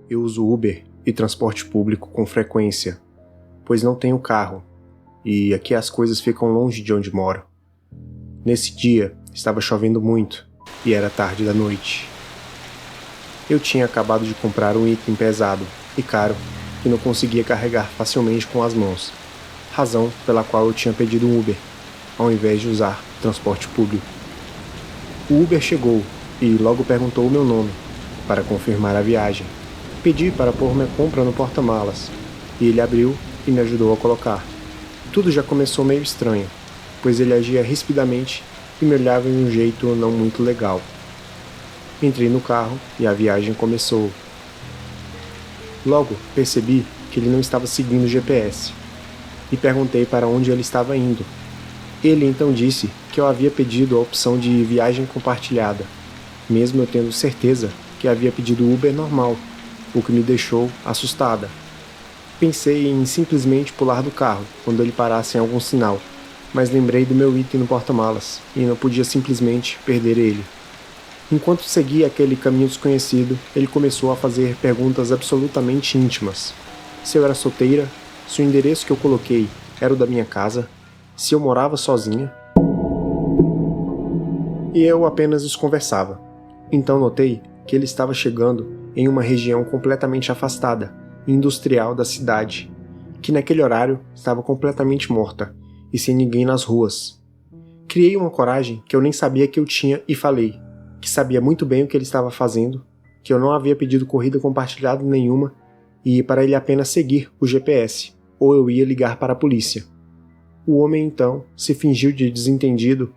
Eu uso Uber e transporte público com frequência, pois não tenho carro, e aqui as coisas ficam longe de onde moro. Nesse dia, estava chovendo muito, e era tarde da noite. Eu tinha acabado de comprar um item pesado e caro que não conseguia carregar facilmente com as mãos, razão pela qual eu tinha pedido um Uber, ao invés de usar transporte público. O Uber chegou e logo perguntou o meu nome, para confirmar a viagem. Pedi para pôr minha compra no porta-malas, e ele abriu e me ajudou a colocar. Tudo já começou meio estranho, pois ele agia rispidamente e me olhava de um jeito não muito legal. Entrei no carro e a viagem começou. Logo percebi que ele não estava seguindo o GPS, e perguntei para onde ele estava indo. Ele então disse que eu havia pedido a opção de viagem compartilhada, mesmo eu tendo certeza que havia pedido Uber normal, o que me deixou assustada. Pensei em simplesmente pular do carro quando ele parasse em algum sinal, mas lembrei do meu item no porta-malas e não podia simplesmente perder ele. Enquanto seguia aquele caminho desconhecido, ele começou a fazer perguntas absolutamente íntimas. Se eu era solteira, se o endereço que eu coloquei era o da minha casa, se eu morava sozinha. E eu apenas desconversava. Então notei que ele estava chegando em uma região completamente afastada, industrial da cidade, que naquele horário estava completamente morta e sem ninguém nas ruas. Criei uma coragem que eu nem sabia que eu tinha e falei, que sabia muito bem o que ele estava fazendo, que eu não havia pedido corrida compartilhada nenhuma e para ele apenas seguir o GPS, ou eu ia ligar para a polícia. O homem então se fingiu de desentendido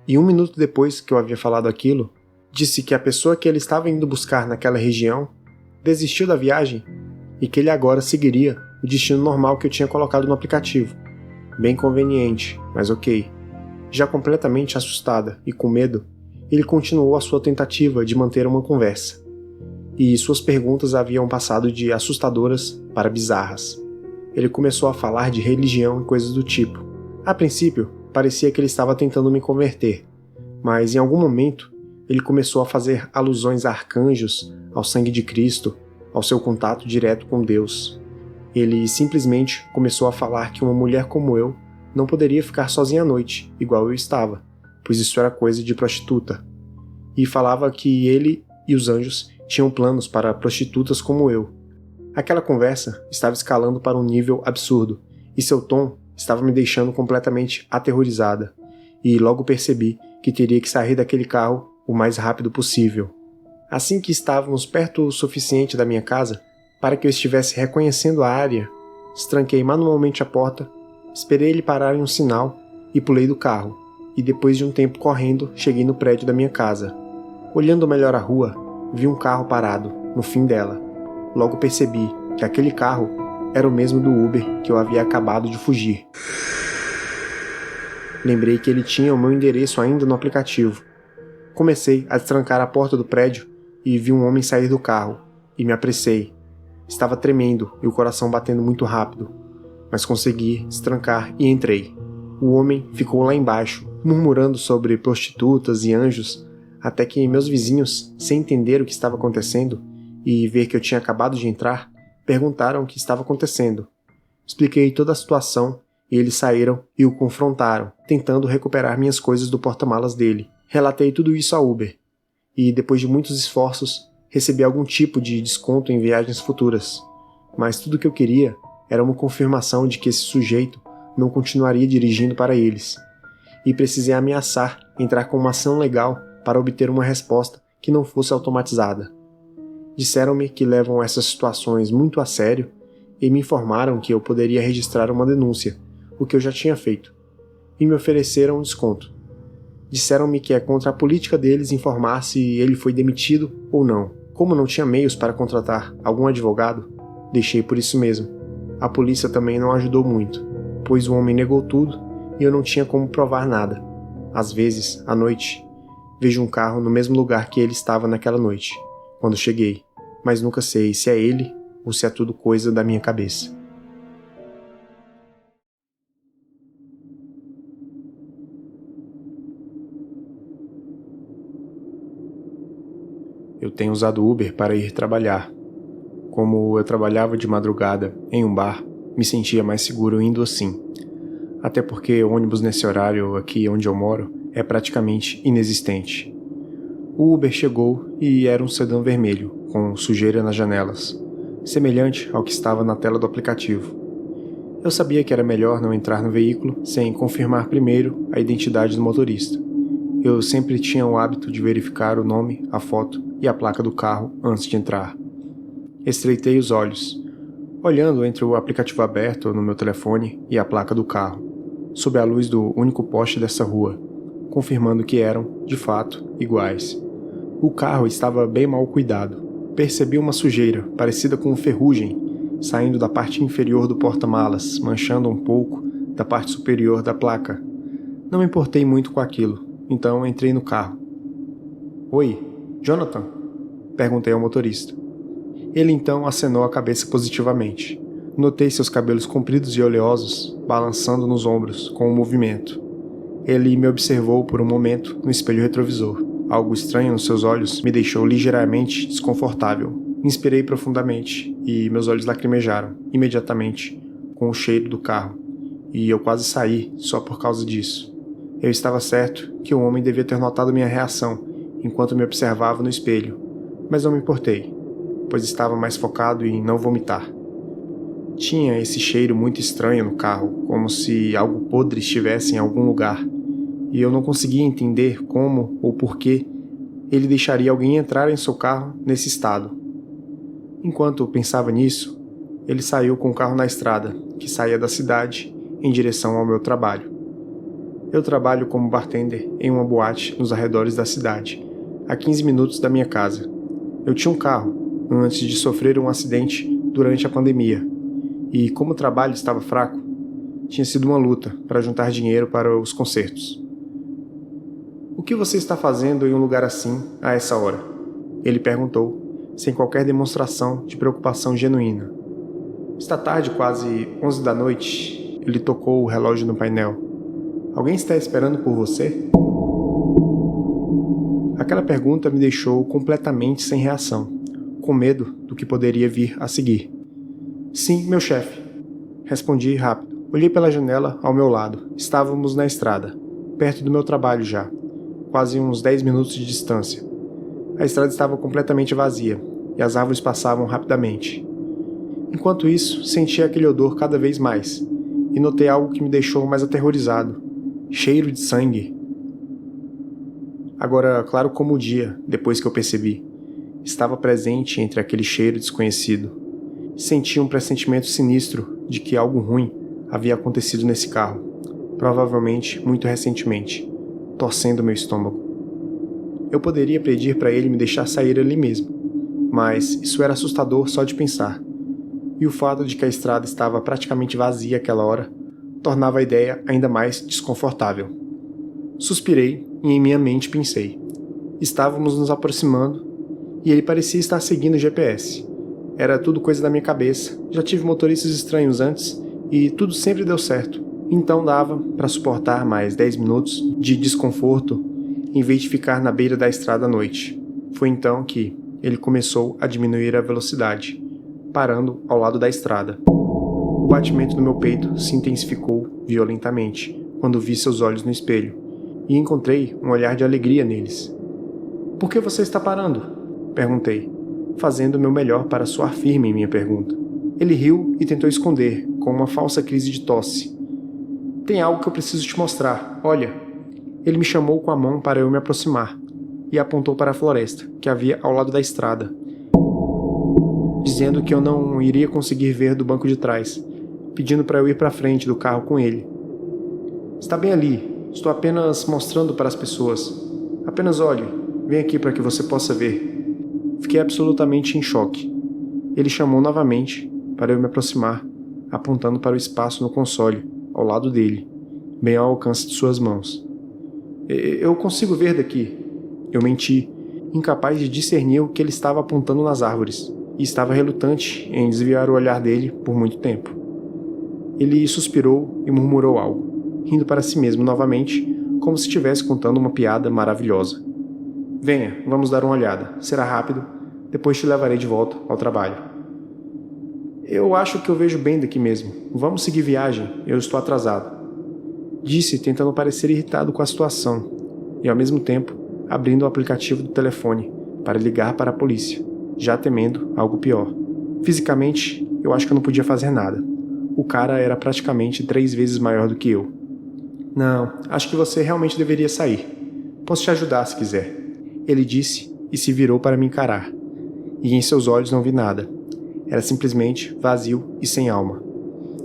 e 1 minuto depois que eu havia falado aquilo, disse que a pessoa que ele estava indo buscar naquela região desistiu da viagem e que ele agora seguiria o destino normal que eu tinha colocado no aplicativo. Bem conveniente, mas ok. Já completamente assustada e com medo, ele continuou a sua tentativa de manter uma conversa. E suas perguntas haviam passado de assustadoras para bizarras. Ele começou a falar de religião e coisas do tipo. A princípio, parecia que ele estava tentando me converter, mas em algum momento ele começou a fazer alusões a arcanjos, ao sangue de Cristo, ao seu contato direto com Deus. Ele simplesmente começou a falar que uma mulher como eu não poderia ficar sozinha à noite, igual eu estava, pois isso era coisa de prostituta. E falava que ele e os anjos tinham planos para prostitutas como eu. Aquela conversa estava escalando para um nível absurdo, e seu tom estava me deixando completamente aterrorizada, e logo percebi que teria que sair daquele carro o mais rápido possível. Assim que estávamos perto o suficiente da minha casa para que eu estivesse reconhecendo a área, estranquei manualmente a porta, esperei ele parar em um sinal e pulei do carro, e depois de um tempo correndo, cheguei no prédio da minha casa. Olhando melhor a rua, vi um carro parado, no fim dela. Logo percebi que aquele carro era o mesmo do Uber que eu havia acabado de fugir. Lembrei que ele tinha o meu endereço ainda no aplicativo. Comecei a destrancar a porta do prédio e vi um homem sair do carro, e me apressei. Estava tremendo e o coração batendo muito rápido, mas consegui destrancar e entrei. O homem ficou lá embaixo, murmurando sobre prostitutas e anjos, até que meus vizinhos, sem entender o que estava acontecendo e ver que eu tinha acabado de entrar, perguntaram o que estava acontecendo. Expliquei toda a situação e eles saíram e o confrontaram, tentando recuperar minhas coisas do porta-malas dele. Relatei tudo isso a Uber e, depois de muitos esforços, recebi algum tipo de desconto em viagens futuras. Mas tudo o que eu queria era uma confirmação de que esse sujeito não continuaria dirigindo para eles. E precisei ameaçar entrar com uma ação legal para obter uma resposta que não fosse automatizada. Disseram-me que levam essas situações muito a sério e me informaram que eu poderia registrar uma denúncia, o que eu já tinha feito, e me ofereceram um desconto. Disseram-me que é contra a política deles informar se ele foi demitido ou não. Como não tinha meios para contratar algum advogado, deixei por isso mesmo. A polícia também não ajudou muito, pois o homem negou tudo e eu não tinha como provar nada. Às vezes, à noite, vejo um carro no mesmo lugar que ele estava naquela noite, quando cheguei, mas nunca sei se é ele ou se é tudo coisa da minha cabeça. Eu tenho usado Uber para ir trabalhar. como eu trabalhava de madrugada em um bar, me sentia mais seguro indo assim. Até porque ônibus nesse horário aqui onde eu moro é praticamente inexistente. O Uber chegou e era um sedã vermelho, com sujeira nas janelas, semelhante ao que estava na tela do aplicativo. Eu sabia que era melhor não entrar no veículo sem confirmar primeiro a identidade do motorista. Eu sempre tinha o hábito de verificar o nome, a foto e a placa do carro antes de entrar. Estreitei os olhos, olhando entre o aplicativo aberto no meu telefone e a placa do carro, sob a luz do único poste dessa rua, confirmando que eram, de fato, iguais. O carro estava bem mal cuidado. Percebi uma sujeira, parecida com ferrugem, saindo da parte inferior do porta-malas, manchando um pouco da parte superior da placa. Não me importei muito com aquilo, então entrei no carro. "Oi, Jonathan?", perguntei ao motorista. Ele então acenou a cabeça positivamente. Notei seus cabelos compridos e oleosos balançando nos ombros com o movimento. Ele me observou por um momento no espelho retrovisor. Algo estranho nos seus olhos me deixou ligeiramente desconfortável. Inspirei profundamente e meus olhos lacrimejaram, imediatamente, com o cheiro do carro. E eu quase saí só por causa disso. Eu estava certo que o homem devia ter notado minha reação enquanto me observava no espelho, mas não me importei, pois estava mais focado em não vomitar. Tinha esse cheiro muito estranho no carro, como se algo podre estivesse em algum lugar, e eu não conseguia entender como ou por que ele deixaria alguém entrar em seu carro nesse estado. Enquanto eu pensava nisso, ele saiu com o carro na estrada, que saía da cidade em direção ao meu trabalho. Eu trabalho como bartender em uma boate nos arredores da cidade, a 15 minutos da minha casa. Eu tinha um carro antes de sofrer um acidente durante a pandemia, e como o trabalho estava fraco, tinha sido uma luta para juntar dinheiro para os concertos. "O que você está fazendo em um lugar assim, a essa hora?", ele perguntou, sem qualquer demonstração de preocupação genuína. "Está tarde, quase 11 da noite", ele tocou o relógio no painel. "Alguém está esperando por você?" Aquela pergunta me deixou completamente sem reação, com medo do que poderia vir a seguir. "Sim, meu chefe", respondi rápido. Olhei pela janela ao meu lado. Estávamos na estrada, perto do meu trabalho já, quase uns 10 minutos de distância. A estrada estava completamente vazia, e as árvores passavam rapidamente. Enquanto isso, senti aquele odor cada vez mais, e notei algo que me deixou mais aterrorizado. Cheiro de sangue. Agora, claro como o dia, depois que eu percebi, estava presente entre aquele cheiro desconhecido. Senti um pressentimento sinistro de que algo ruim havia acontecido nesse carro, provavelmente muito recentemente, torcendo meu estômago. Eu poderia pedir para ele me deixar sair ali mesmo, mas isso era assustador só de pensar. E o fato de que a estrada estava praticamente vazia àquela hora tornava a ideia ainda mais desconfortável. Suspirei e em minha mente pensei. Estávamos nos aproximando e ele parecia estar seguindo o GPS. Era tudo coisa da minha cabeça. Já tive motoristas estranhos antes e tudo sempre deu certo. Então dava para suportar mais 10 minutos de desconforto em vez de ficar na beira da estrada à noite. Foi então que ele começou a diminuir a velocidade, parando ao lado da estrada. O batimento no meu peito se intensificou violentamente quando vi seus olhos no espelho, e encontrei um olhar de alegria neles. "Por que você está parando?", perguntei, fazendo o meu melhor para soar firme em minha pergunta. Ele riu e tentou esconder, com uma falsa crise de tosse. "Tem algo que eu preciso te mostrar, olha." Ele me chamou com a mão para eu me aproximar, e apontou para a floresta, que havia ao lado da estrada, dizendo que eu não iria conseguir ver do banco de trás, pedindo para eu ir para frente do carro com ele. "Está bem ali, estou apenas mostrando para as pessoas. Apenas olhe, vem aqui para que você possa ver." Fiquei absolutamente em choque. Ele chamou novamente para eu me aproximar, apontando para o espaço no console, ao lado dele, bem ao alcance de suas mãos. "Eu consigo ver daqui." Eu menti, incapaz de discernir o que ele estava apontando nas árvores, e estava relutante em desviar o olhar dele por muito tempo. Ele suspirou e murmurou algo, rindo para si mesmo novamente, como se estivesse contando uma piada maravilhosa. "Venha, vamos dar uma olhada. Será rápido. Depois te levarei de volta ao trabalho." Eu acho que eu vejo bem daqui mesmo. Vamos seguir viagem, eu estou atrasado. Disse, tentando parecer irritado com a situação, e ao mesmo tempo abrindo o aplicativo do telefone para ligar para a polícia, já temendo algo pior. Fisicamente, eu acho que eu não podia fazer nada. O cara era praticamente 3 vezes maior do que eu. Não, acho que você realmente deveria sair. Posso te ajudar se quiser. Ele disse e se virou para me encarar. E em seus olhos não vi nada. Era simplesmente vazio e sem alma.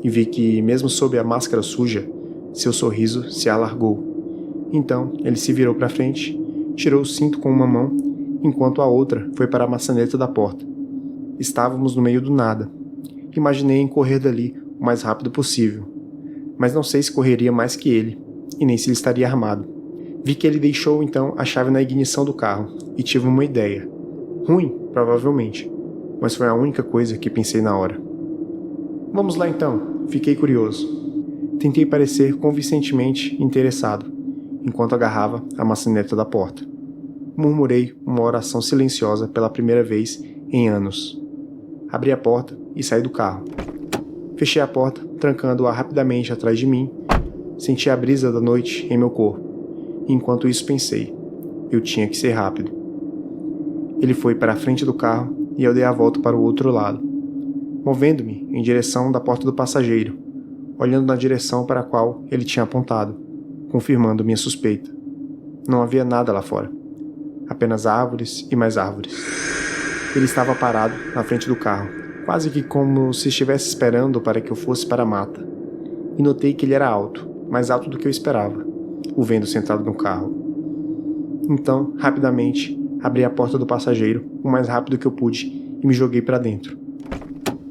E vi que, mesmo sob a máscara suja, seu sorriso se alargou. Então, ele se virou para frente, tirou o cinto com uma mão, enquanto a outra foi para a maçaneta da porta. Estávamos no meio do nada. Imaginei em correr dali o mais rápido possível. Mas não sei se correria mais que ele, e nem se ele estaria armado. Vi que ele deixou então a chave na ignição do carro, e tive uma ideia. Ruim, provavelmente, mas foi a única coisa que pensei na hora. Vamos lá então, fiquei curioso. Tentei parecer convincentemente interessado, enquanto agarrava a maçaneta da porta. Murmurei uma oração silenciosa pela primeira vez em anos. Abri a porta e saí do carro. Fechei a porta, trancando-a rapidamente atrás de mim. Senti a brisa da noite em meu corpo. Enquanto isso pensei, eu tinha que ser rápido. Ele foi para a frente do carro e eu dei a volta para o outro lado, movendo-me em direção da porta do passageiro, olhando na direção para a qual ele tinha apontado, confirmando minha suspeita. Não havia nada lá fora. Apenas árvores e mais árvores. Ele estava parado na frente do carro, quase que como se estivesse esperando para que eu fosse para a mata. E notei que ele era alto, mais alto do que eu esperava, o vendo sentado no carro. Então, rapidamente, abri a porta do passageiro o mais rápido que eu pude e me joguei para dentro.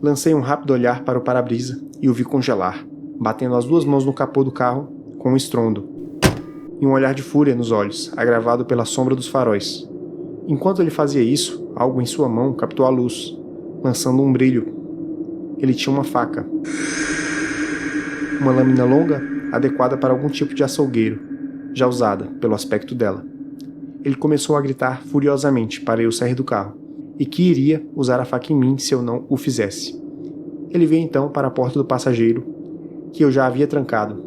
Lancei um rápido olhar para o para-brisa e o vi congelar, batendo as 2 mãos no capô do carro com um estrondo. E um olhar de fúria nos olhos, agravado pela sombra dos faróis. Enquanto ele fazia isso, algo em sua mão captou a luz, lançando um brilho. Ele tinha uma faca. Uma lâmina longa, adequada para algum tipo de açougueiro, já usada pelo aspecto dela. Ele começou a gritar furiosamente para eu sair do carro, e que iria usar a faca em mim se eu não o fizesse. Ele veio então para a porta do passageiro, que eu já havia trancado,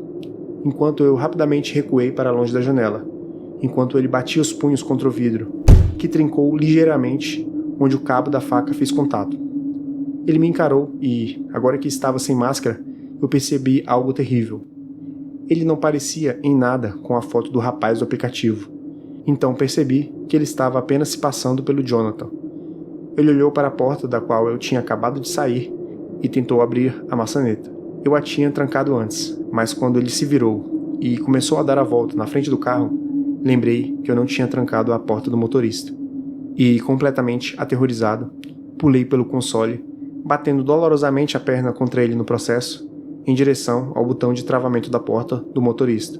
enquanto eu rapidamente recuei para longe da janela, enquanto ele batia os punhos contra o vidro, que trincou ligeiramente onde o cabo da faca fez contato. Ele me encarou e, agora que estava sem máscara, eu percebi algo terrível. Ele não parecia em nada com a foto do rapaz do aplicativo. Então percebi que ele estava apenas se passando pelo Jonathan. Ele olhou para a porta da qual eu tinha acabado de sair e tentou abrir a maçaneta. Eu a tinha trancado antes, mas quando ele se virou e começou a dar a volta na frente do carro, lembrei que eu não tinha trancado a porta do motorista. E, completamente aterrorizado, pulei pelo console, batendo dolorosamente a perna contra ele no processo, em direção ao botão de travamento da porta do motorista.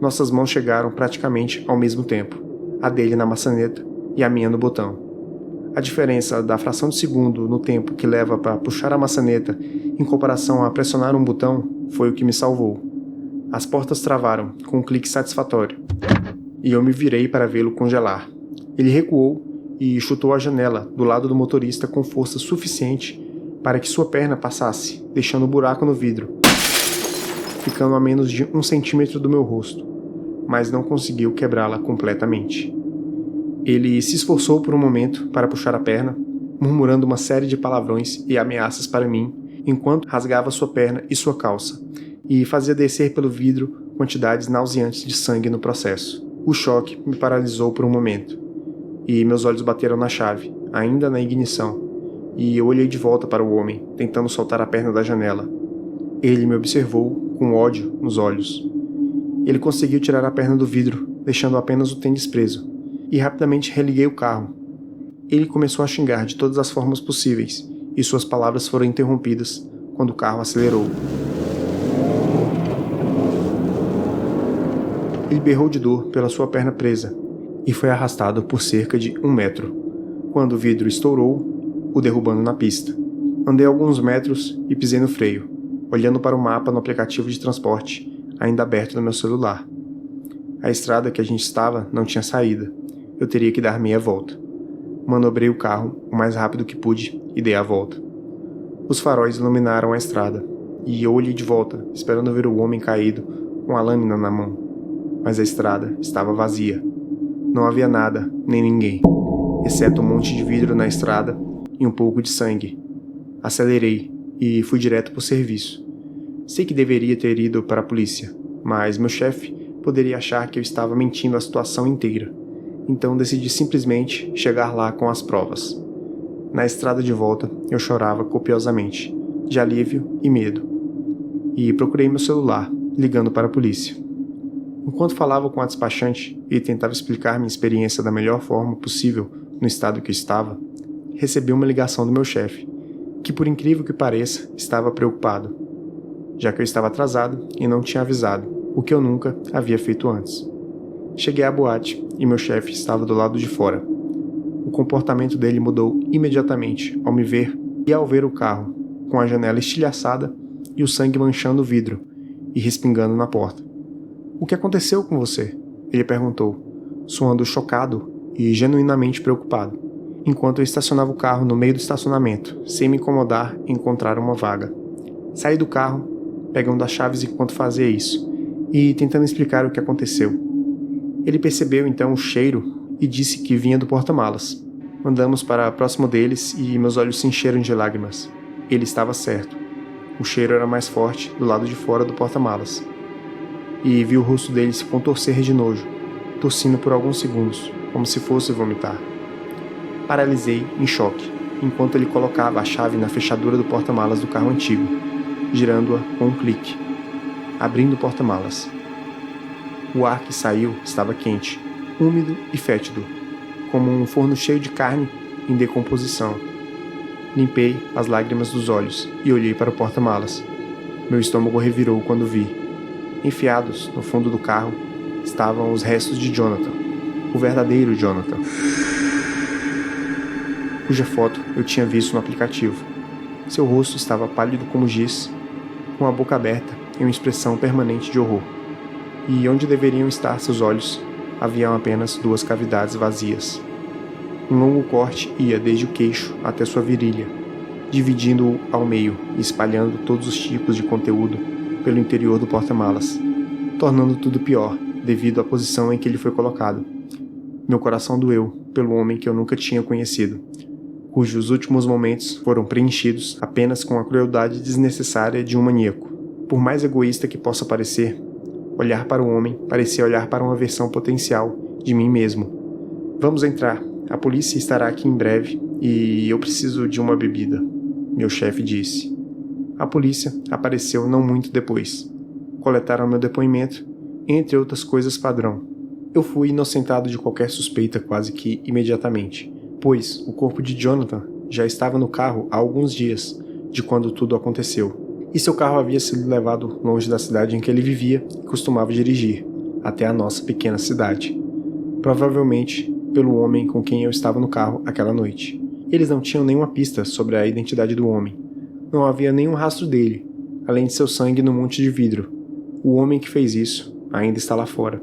Nossas mãos chegaram praticamente ao mesmo tempo, a dele na maçaneta e a minha no botão. A diferença da fração de segundo no tempo que leva para puxar a maçaneta em comparação a pressionar um botão foi o que me salvou. As portas travaram com um clique satisfatório, e eu me virei para vê-lo congelar. Ele recuou e chutou a janela do lado do motorista com força suficiente para que sua perna passasse, deixando um buraco no vidro, ficando a menos de 1 centímetro do meu rosto, mas não conseguiu quebrá-la completamente. Ele se esforçou por um momento para puxar a perna, murmurando uma série de palavrões e ameaças para mim, enquanto rasgava sua perna e sua calça, e fazia descer pelo vidro quantidades nauseantes de sangue no processo. O choque me paralisou por um momento, e meus olhos bateram na chave, ainda na ignição, e eu olhei de volta para o homem, tentando soltar a perna da janela. Ele me observou com ódio nos olhos. Ele conseguiu tirar a perna do vidro, deixando apenas o tênis preso, e rapidamente religuei o carro. Ele começou a xingar de todas as formas possíveis, e suas palavras foram interrompidas quando o carro acelerou. Ele berrou de dor pela sua perna presa, e foi arrastado por cerca de 1 metro, quando o vidro estourou, o derrubando na pista. Andei alguns metros e pisei no freio, olhando para o mapa no aplicativo de transporte, ainda aberto no meu celular. A estrada que a gente estava não tinha saída. Eu teria que dar meia volta. Manobrei o carro o mais rápido que pude e dei a volta. Os faróis iluminaram a estrada, e eu olhei de volta, esperando ver o homem caído, com a lâmina na mão. Mas a estrada estava vazia. Não havia nada, nem ninguém, exceto um monte de vidro na estrada e um pouco de sangue. Acelerei e fui direto para o serviço. Sei que deveria ter ido para a polícia, mas meu chefe poderia achar que eu estava mentindo a situação inteira. Então decidi simplesmente chegar lá com as provas. Na estrada de volta, eu chorava copiosamente, de alívio e medo. E procurei meu celular, ligando para a polícia. Enquanto falava com a despachante e tentava explicar minha experiência da melhor forma possível no estado que eu estava, recebi uma ligação do meu chefe, que por incrível que pareça, estava preocupado, já que eu estava atrasado e não tinha avisado, o que eu nunca havia feito antes. Cheguei à boate e meu chefe estava do lado de fora. O comportamento dele mudou imediatamente ao me ver e ao ver o carro, com a janela estilhaçada e o sangue manchando o vidro e respingando na porta. "O que aconteceu com você?" ele perguntou, soando chocado e genuinamente preocupado, enquanto eu estacionava o carro no meio do estacionamento, sem me incomodar em encontrar uma vaga. Saí do carro, pegando as chaves enquanto fazia isso, e tentando explicar o que aconteceu. Ele percebeu então o cheiro e disse que vinha do porta-malas. Andamos para próximo deles e meus olhos se encheram de lágrimas. Ele estava certo. O cheiro era mais forte do lado de fora do porta-malas. E vi o rosto dele se contorcer de nojo, tossindo por alguns segundos, como se fosse vomitar. Paralisei, em choque, enquanto ele colocava a chave na fechadura do porta-malas do carro antigo, girando-a com um clique, abrindo o porta-malas. O ar que saiu estava quente, úmido e fétido, como um forno cheio de carne em decomposição. Limpei as lágrimas dos olhos e olhei para o porta-malas. Meu estômago revirou quando vi. Enfiados no fundo do carro estavam os restos de Jonathan, o verdadeiro Jonathan, cuja foto eu tinha visto no aplicativo. Seu rosto estava pálido como giz, com a boca aberta e uma expressão permanente de horror. E onde deveriam estar seus olhos, haviam apenas 2 cavidades vazias. Um longo corte ia desde o queixo até sua virilha, dividindo-o ao meio e espalhando todos os tipos de conteúdo pelo interior do porta-malas, tornando tudo pior devido à posição em que ele foi colocado. Meu coração doeu pelo homem que eu nunca tinha conhecido, cujos últimos momentos foram preenchidos apenas com a crueldade desnecessária de um maníaco. Por mais egoísta que possa parecer, olhar para o homem parecia olhar para uma versão potencial de mim mesmo. "Vamos entrar. A polícia estará aqui em breve e eu preciso de uma bebida", meu chefe disse. A polícia apareceu não muito depois. Coletaram meu depoimento, entre outras coisas padrão. Eu fui inocentado de qualquer suspeita quase que imediatamente, pois o corpo de Jonathan já estava no carro há alguns dias de quando tudo aconteceu. E seu carro havia sido levado longe da cidade em que ele vivia e costumava dirigir, até a nossa pequena cidade. Provavelmente pelo homem com quem eu estava no carro aquela noite. Eles não tinham nenhuma pista sobre a identidade do homem. Não havia nenhum rastro dele, além de seu sangue no monte de vidro. O homem que fez isso ainda está lá fora.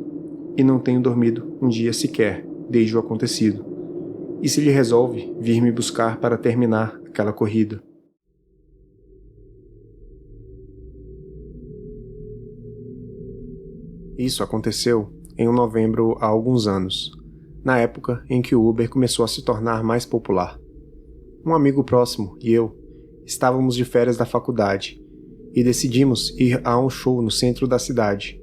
E não tenho dormido um dia sequer desde o acontecido. E se ele resolve vir me buscar para terminar aquela corrida? Isso aconteceu em novembro há alguns anos, na época em que o Uber começou a se tornar mais popular. Um amigo próximo e eu estávamos de férias da faculdade e decidimos ir a um show no centro da cidade.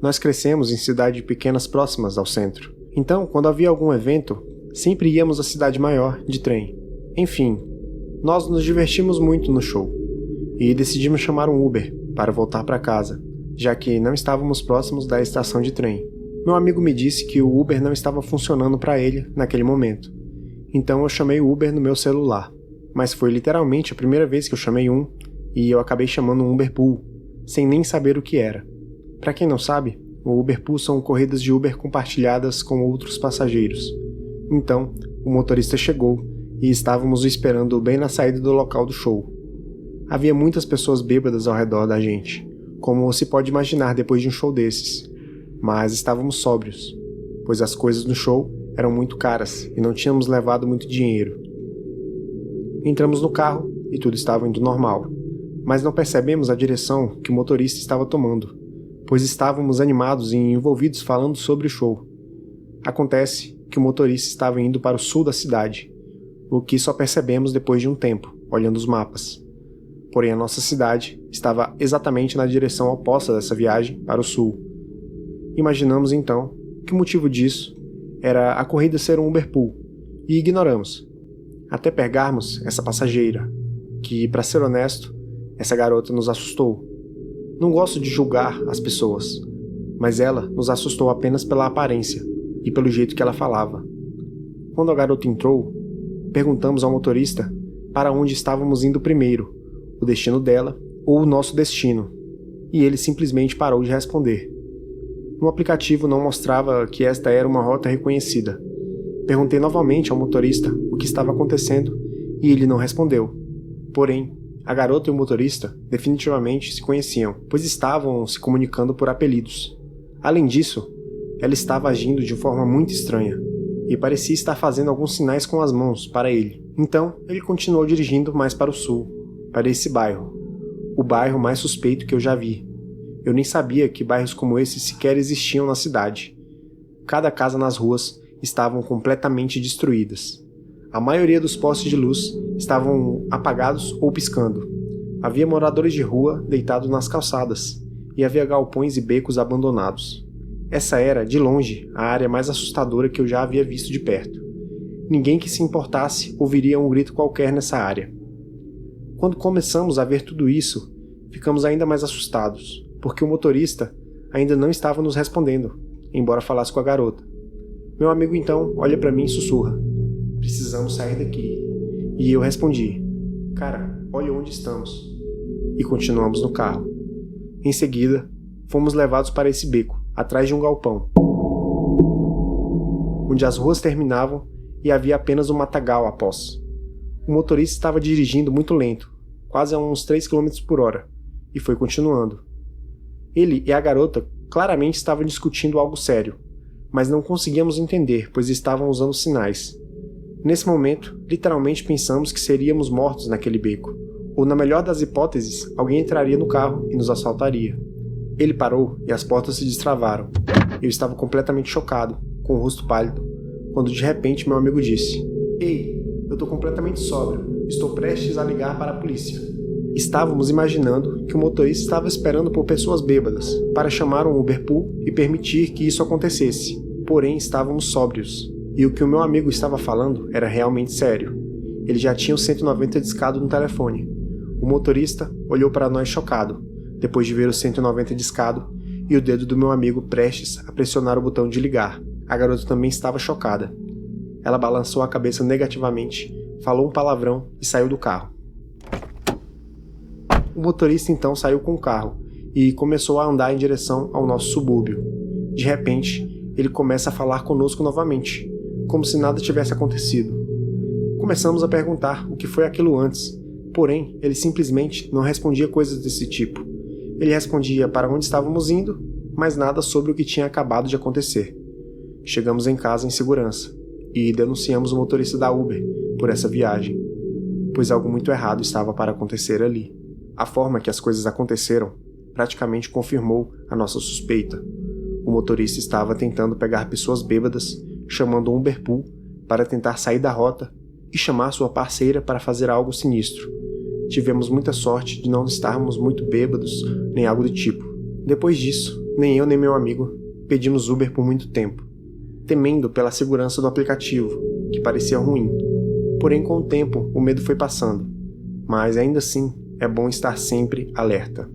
Nós crescemos em cidades pequenas próximas ao centro, então quando havia algum evento, sempre íamos à cidade maior de trem. Enfim, nós nos divertimos muito no show e decidimos chamar um Uber para voltar para casa, já que não estávamos próximos da estação de trem. Meu amigo me disse que o Uber não estava funcionando para ele naquele momento. Então eu chamei o Uber no meu celular. Mas foi literalmente a primeira vez que eu chamei um, e eu acabei chamando um Uber Pool, sem nem saber o que era. Para quem não sabe, o Uber Pool são corridas de Uber compartilhadas com outros passageiros. Então, o motorista chegou e estávamos o esperando bem na saída do local do show. Havia muitas pessoas bêbadas ao redor da gente, como se pode imaginar depois de um show desses. Mas estávamos sóbrios, pois as coisas no show eram muito caras e não tínhamos levado muito dinheiro. Entramos no carro e tudo estava indo normal, mas não percebemos a direção que o motorista estava tomando, pois estávamos animados e envolvidos falando sobre o show. Acontece que o motorista estava indo para o sul da cidade, o que só percebemos depois de um tempo, olhando os mapas. Porém, a nossa cidade estava exatamente na direção oposta dessa viagem para o sul. Imaginamos então que o motivo disso era a corrida ser um Uber Pool, e ignoramos, até pegarmos essa passageira, que, para ser honesto, essa garota nos assustou. Não gosto de julgar as pessoas, mas ela nos assustou apenas pela aparência e pelo jeito que ela falava. Quando a garota entrou, perguntamos ao motorista para onde estávamos indo primeiro, o destino dela ou o nosso destino, e ele simplesmente parou de responder. No aplicativo não mostrava que esta era uma rota reconhecida. Perguntei novamente ao motorista o que estava acontecendo e ele não respondeu. Porém, a garota e o motorista definitivamente se conheciam, pois estavam se comunicando por apelidos. Além disso, ela estava agindo de forma muito estranha e parecia estar fazendo alguns sinais com as mãos para ele. Então, ele continuou dirigindo mais para o sul, para esse bairro, o bairro mais suspeito que eu já vi. Eu nem sabia que bairros como esse sequer existiam na cidade. Cada casa nas ruas estavam completamente destruídas. A maioria dos postes de luz estavam apagados ou piscando. Havia moradores de rua deitados nas calçadas, e havia galpões e becos abandonados. Essa era, de longe, a área mais assustadora que eu já havia visto de perto. Ninguém que se importasse ouviria um grito qualquer nessa área. Quando começamos a ver tudo isso, ficamos ainda mais assustados, porque o motorista ainda não estava nos respondendo, embora falasse com a garota. Meu amigo então olha para mim e sussurra: "Precisamos sair daqui." E eu respondi: "Cara, olha onde estamos." E continuamos no carro. Em seguida, fomos levados para esse beco, atrás de um galpão, onde as ruas terminavam e havia apenas um matagal após. O motorista estava dirigindo muito lento, quase a uns 3 km por hora, e foi continuando. Ele e a garota claramente estavam discutindo algo sério, mas não conseguíamos entender, pois estavam usando sinais. Nesse momento, literalmente pensamos que seríamos mortos naquele beco, ou na melhor das hipóteses, alguém entraria no carro e nos assaltaria. Ele parou e as portas se destravaram. Eu estava completamente chocado, com o rosto pálido, quando de repente meu amigo disse: "Ei, eu estou completamente sóbrio, estou prestes a ligar para a polícia." Estávamos imaginando que o motorista estava esperando por pessoas bêbadas para chamar um Uber Pool e permitir que isso acontecesse, porém estávamos sóbrios, e o que o meu amigo estava falando era realmente sério. Ele já tinha o 190 discado no telefone. O motorista olhou para nós chocado, depois de ver o 190 discado e o dedo do meu amigo prestes a pressionar o botão de ligar. A garota também estava chocada. Ela balançou a cabeça negativamente, falou um palavrão e saiu do carro. O motorista então saiu com o carro e começou a andar em direção ao nosso subúrbio. De repente, ele começa a falar conosco novamente, como se nada tivesse acontecido. Começamos a perguntar o que foi aquilo antes, porém, ele simplesmente não respondia coisas desse tipo. Ele respondia para onde estávamos indo, mas nada sobre o que tinha acabado de acontecer. Chegamos em casa em segurança e denunciamos o motorista da Uber por essa viagem, pois algo muito errado estava para acontecer ali. A forma que as coisas aconteceram praticamente confirmou a nossa suspeita. O motorista estava tentando pegar pessoas bêbadas, chamando um Uber Pool para tentar sair da rota e chamar sua parceira para fazer algo sinistro. Tivemos muita sorte de não estarmos muito bêbados nem algo do tipo. Depois disso, nem eu nem meu amigo pedimos Uber por muito tempo, temendo pela segurança do aplicativo, que parecia ruim. Porém, com o tempo, o medo foi passando. Mas ainda assim, é bom estar sempre alerta.